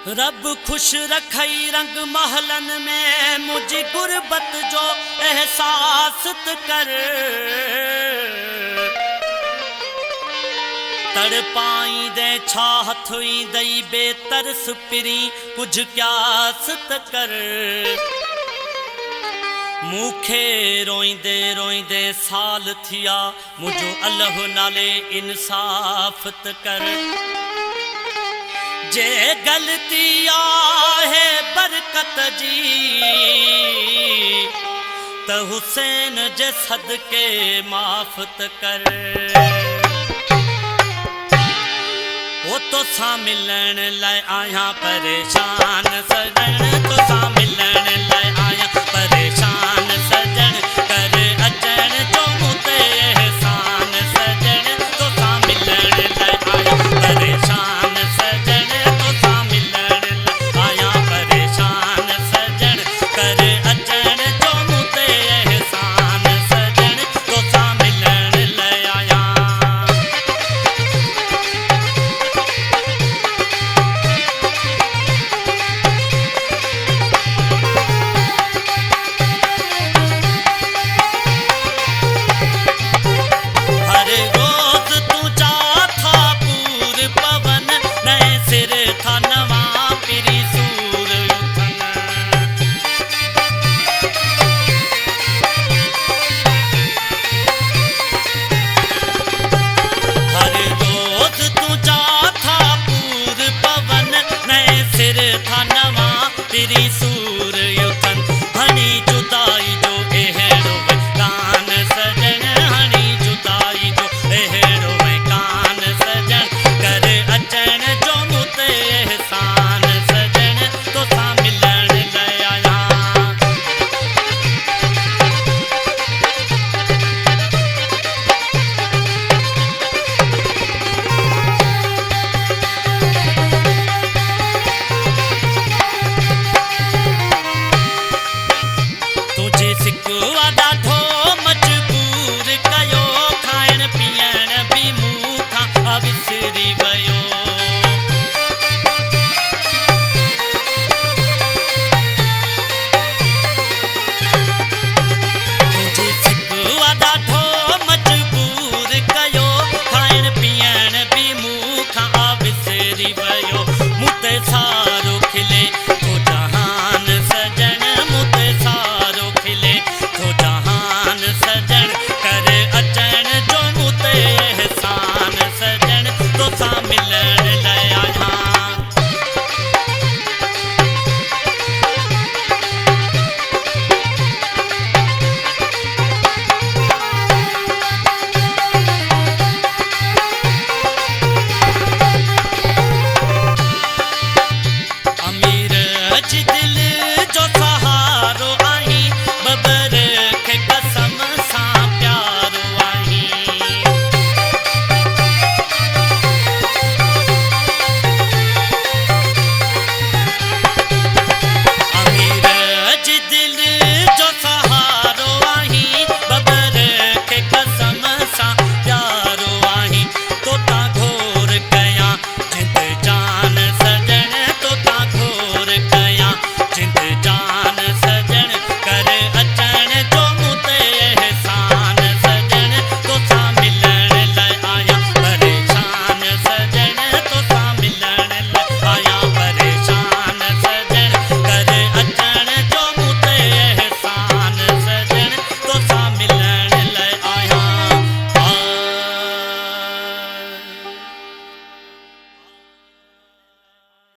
रब खुश रखई रंग महलन में मुझी गुरबत जो एहसास कर तड़पाई दे छाहत हुई दई बेतरस पिरी कुछ क्यासत कर मूखे रोईंदे साल थिया मुझो अल्लाह नाले इंसाफत कर जे गलती आहे बरकत जी त हुसैन जे सदके माफ़त कर वो तो सा मिलन लाए आया परेशान सजन तो सा मिलन लाए आया परेशान